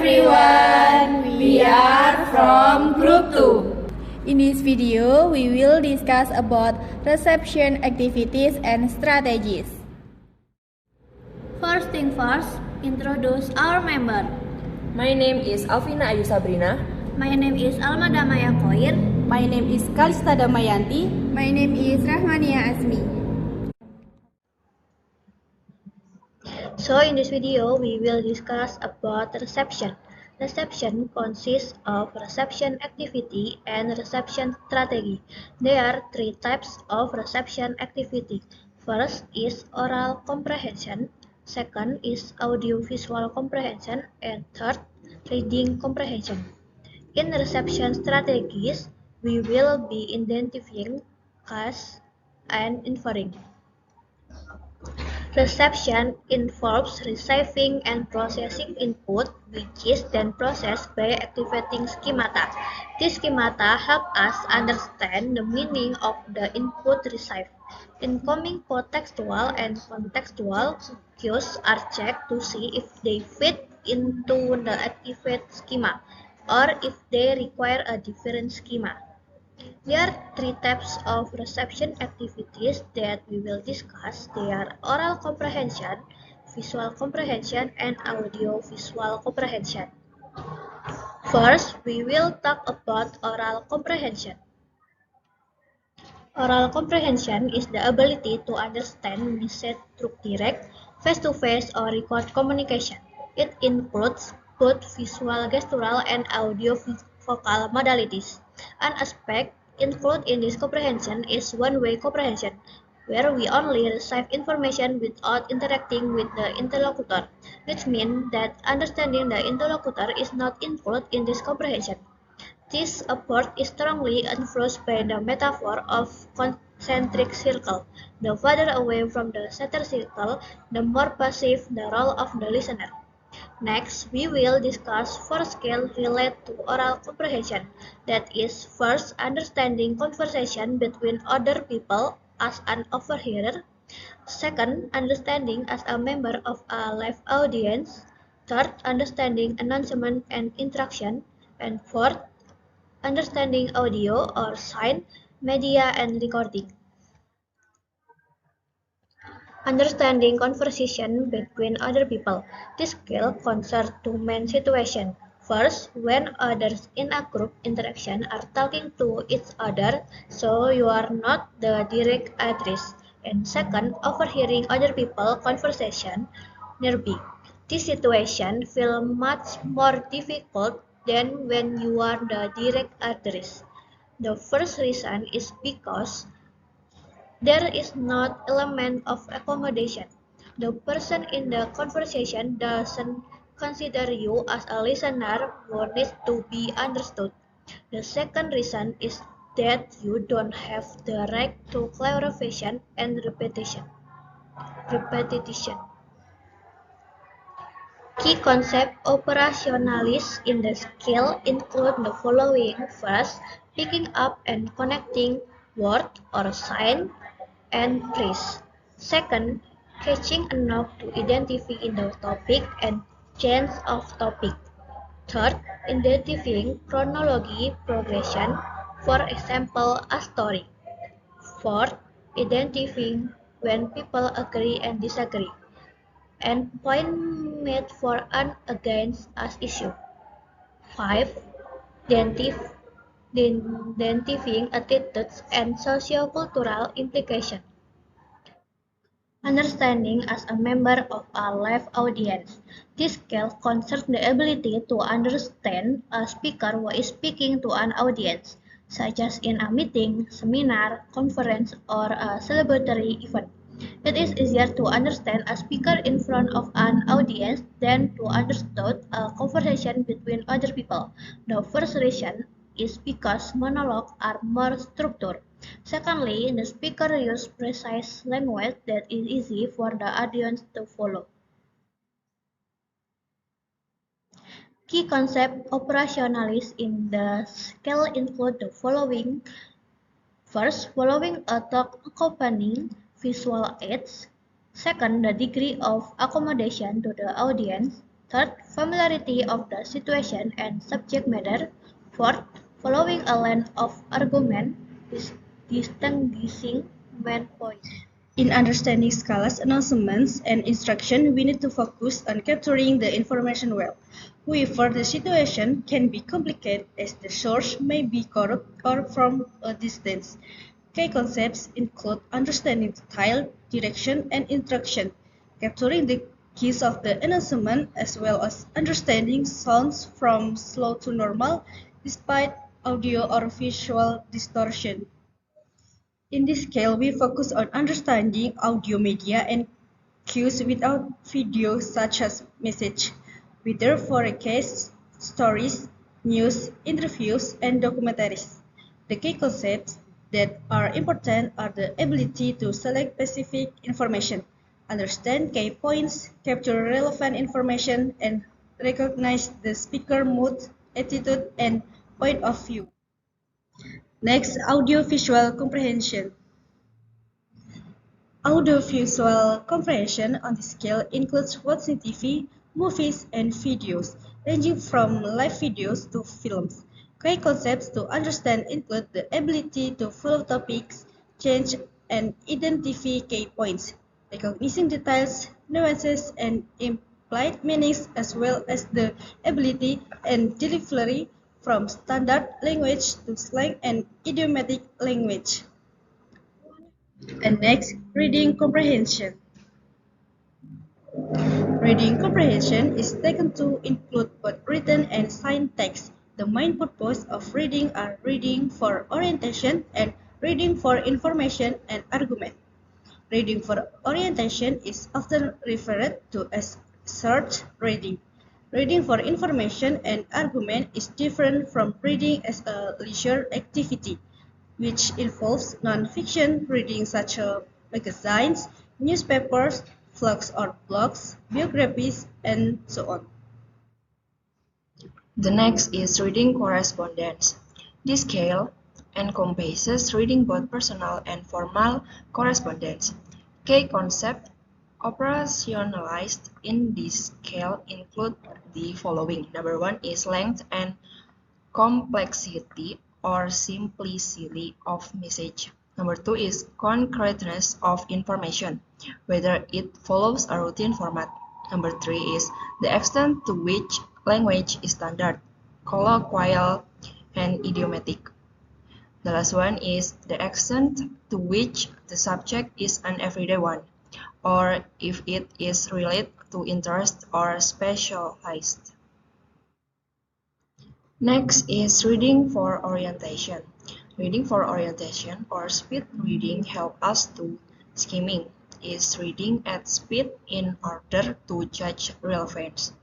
everyone, we are from Group 2. In this video, we will discuss about reception activities and strategies. First thing first, introduce our member. My name is Alvina Ayu Sabrina. My name is Alma Damaya Koir. My name is Kalista Damayanti. My name is Rahmania Azmi. So in this video, we will discuss about reception. Reception consists of reception activity and reception strategy. There are three types of reception activity. First is oral comprehension, second is audio-visual comprehension, and third, reading comprehension. In reception strategies, we will be identifying cause and inferring. Reception involves receiving and processing input, which is then processed by activating schemata. These schemata help us understand the meaning of the input received. Incoming contextual and contextual cues are checked to see if they fit into the activated schema or if they require a different schema. There are three types of reception activities that we will discuss. They are oral comprehension, visual comprehension, and audio-visual comprehension. First, we will talk about oral comprehension. Oral comprehension is the ability to understand message through direct, face-to-face, or record communication. It includes both visual, gestural, and audio-vocal modalities. An aspect included in this comprehension is one-way comprehension, where we only receive information without interacting with the interlocutor, which means that understanding the interlocutor is not included in this comprehension. This approach is strongly influenced by the metaphor of concentric circle. The farther away from the center circle, the more passive the role of the listener. Next, we will discuss four skills related to oral comprehension. That is, first, understanding conversation between other people as an overhearer. Second, understanding as a member of a live audience. Third, understanding announcement and interaction. And fourth, understanding audio or sign, media, and recording. Understanding conversation between other people. This skill concerns two main situations. First, when others in a group interaction are talking to each other, so you are not the direct address. And second, overhearing other people's conversation nearby. This situation feels much more difficult than when you are the direct address. The first reason is because there is not element of accommodation. The person in the conversation doesn't consider you as a listener who needs to be understood. The second reason is that you don't have the right to clarification and repetition. Key concept operationalists in the skill include the following. First, picking up and connecting word or sign and phrase. Second, catching enough to identify the topic and change of topic. Third, identifying chronology progression, for example, a story. Fourth, identifying when people agree and disagree, and point made for and against as issue. 5. Identifying attitudes and sociocultural implications. Understanding as a member of a live audience. This skill concerns the ability to understand a speaker who is speaking to an audience, such as in a meeting, seminar, conference, or a celebratory event. It is easier to understand a speaker in front of an audience than to understand a conversation between other people. The first reason is because monologues are more structured. Secondly, the speaker uses precise language that is easy for the audience to follow. Key concept operationalists in the skill include the following. First, following a talk accompanying visual aids. Second, the degree of accommodation to the audience. Third, familiarity of the situation and subject matter. Fourth, following a line of argument, distinguishing main points. In understanding scholars' announcements and instruction, we need to focus on capturing the information well. However, the situation can be complicated as the source may be corrupt or from a distance. Key concepts include understanding style, direction, and instruction, capturing the keys of the announcement, as well as understanding sounds from slow to normal despite audio or visual distortion. In this scale, we focus on understanding audio media and cues without video such as message, whether for a case, stories, news, interviews, and documentaries. The key concepts that are important are the ability to select specific information, understand key points, capture relevant information, and recognize the speaker mood, attitude, and point of view. Next, audiovisual comprehension. Audiovisual comprehension on this scale includes watching TV, movies, and videos, ranging from live videos to films. Key concepts to understand include the ability to follow topics, change, and identify key points, recognizing details, nuances, and implied meanings, as well as the ability and delivery from standard language to slang and idiomatic language. And next, reading comprehension. Reading comprehension is taken to include both written and signed text. The main purpose of reading are reading for orientation and reading for information and argument. Reading for orientation is often referred to as search reading. Reading for information and argument is different from reading as a leisure activity, which involves non-fiction reading such as magazines, newspapers, vlogs or blogs, biographies, and so on. The next is reading correspondence. This scale encompasses reading both personal and formal correspondence. Key concepts operationalized in this scale include the following. Number one is length and complexity or simplicity of message. Number two is concreteness of information, whether it follows a routine format. Number three is the extent to which language is standard, colloquial, and idiomatic. The last one is the extent to which the subject is an everyday one, or if it is related to interest or specialized. Next is reading for orientation. Reading for orientation or speed reading help us to skimming is reading at speed in order to judge relevance.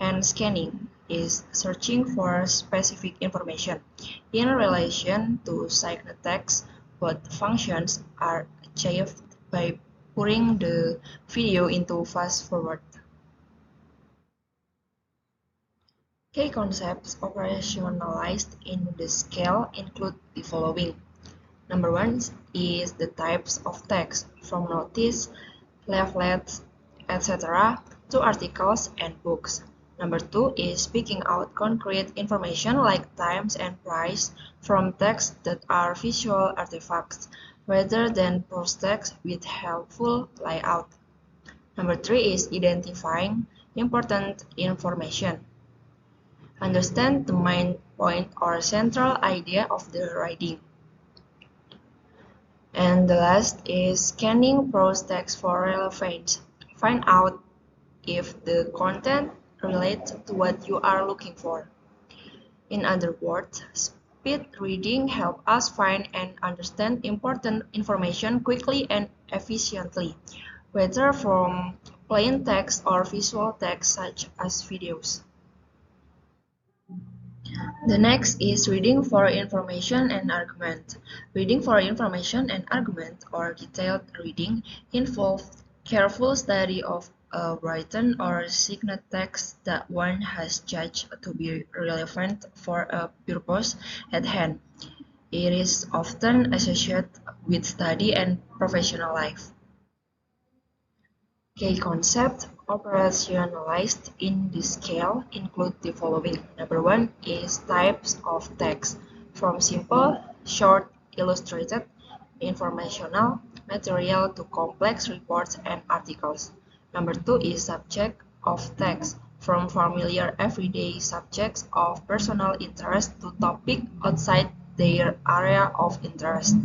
And scanning is searching for specific information. In relation to signed text, both functions are achieved by putting the video into fast forward. Key concepts operationalized in the scale include the following. Number one is the types of text, from notice, leaflets, etc. to articles and books. Number two is speaking out concrete information like times and price from texts that are visual artifacts, rather than prose text with helpful layout. Number three is identifying important information. Understand the main point or central idea of the writing. And the last is scanning prose text for relevance. Find out if the content relates to what you are looking for. In other words, speed reading helps us find and understand important information quickly and efficiently, whether from plain text or visual text such as videos. The next is reading for information and argument. Reading for information and argument, or detailed reading, involves careful study of a written or signed text that one has judged to be relevant for a purpose at hand. It is often associated with study and professional life. Key concepts operationalized in this scale include the following. Number one is types of text, from simple, short, illustrated, informational material to complex reports and articles. Number two is subject of text, from familiar everyday subjects of personal interest to topic outside their area of interest.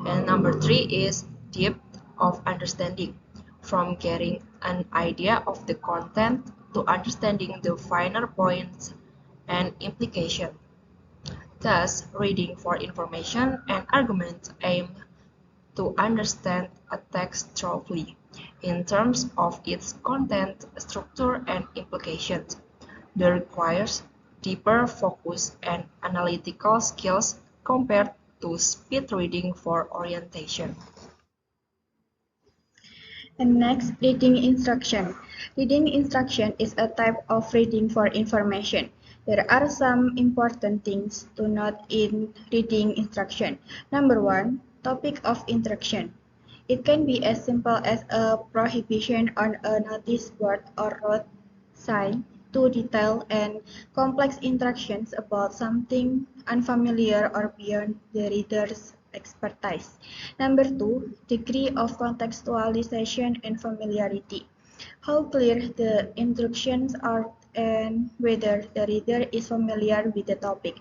And number three is depth of understanding, from getting an idea of the content to understanding the finer points and implications. Thus, reading for information and arguments aim to understand a text thoroughly in terms of its content, structure, and implications. That requires deeper focus and analytical skills compared to speed reading for orientation. And next, reading instruction. Reading instruction is a type of reading for information. There are some important things to note in reading instruction. Number one, topic of instruction. It can be as simple as a prohibition on a notice board or road sign to detailed and complex instructions about something unfamiliar or beyond the reader's expertise. Number two, degree of contextualization and familiarity. How clear the instructions are and whether the reader is familiar with the topic.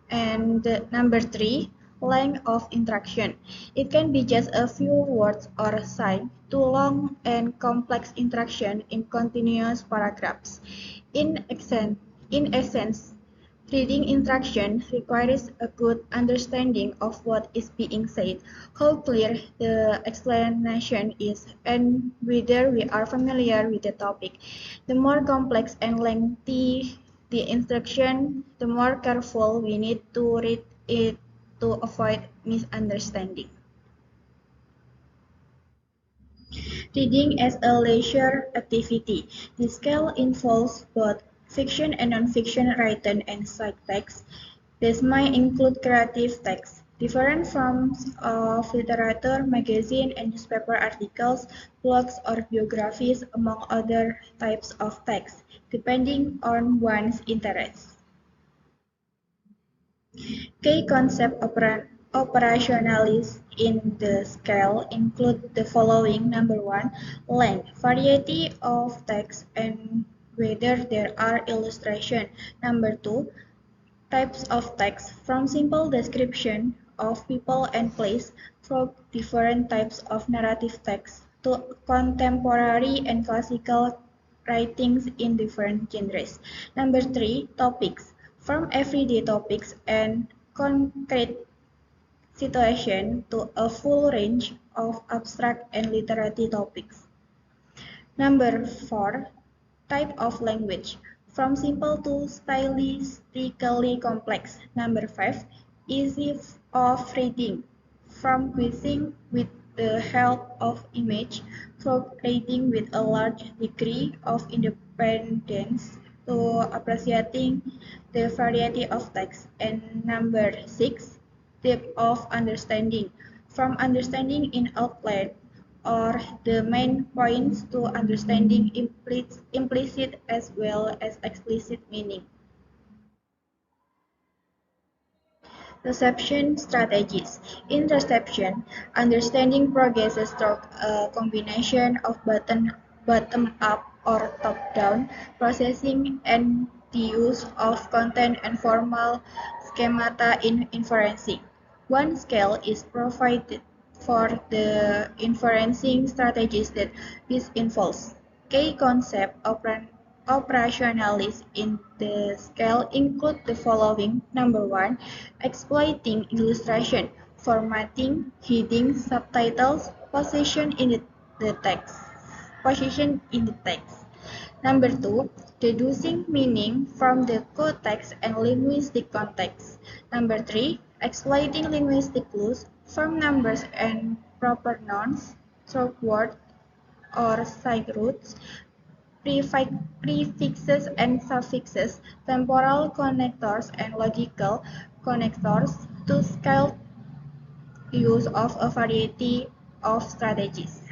And number three, length of instruction. It can be just a few words or sign to long and complex instruction in continuous paragraphs. In essence, reading instruction requires a good understanding of what is being said, how clear the explanation is, and whether we are familiar with the topic. The more complex and lengthy the instruction, the more careful we need to read it to avoid misunderstanding. Reading as a leisure activity. This scale involves both fiction and non-fiction written and side text. This might include creative text, different forms of literature, magazine and newspaper articles, blogs or biographies, among other types of text, depending on one's interests. Key concept operationalists in the scale include the following. Number one, length, variety of text and whether there are illustrations. Number two, types of text, from simple description of people and place from different types of narrative text to contemporary and classical writings in different genres. Number three, topics, from everyday topics and concrete situation to a full range of abstract and literary topics. Number four, type of language, from simple to stylistically complex. Number five, easy of reading, from quizzing with the help of image to reading with a large degree of independence to appreciating the variety of text. And number six, depth of understanding, from understanding in outline or the main points to understanding implicit as well as explicit meaning. Reception strategies. In reception, understanding progresses through a combination of bottom-up or top-down processing and the use of content and formal schemata in inferencing. One scale is provided for the inferencing strategies that this involves. Key concept operationalists in the scale include the following. Number one, exploiting illustration, formatting, heading, subtitles, position in the text. Number two, deducing meaning from the context and linguistic context. Number three, exploiting linguistic clues from numbers and proper nouns, short words or side roots, prefixes and suffixes, temporal connectors and logical connectors to scale use of a variety of strategies.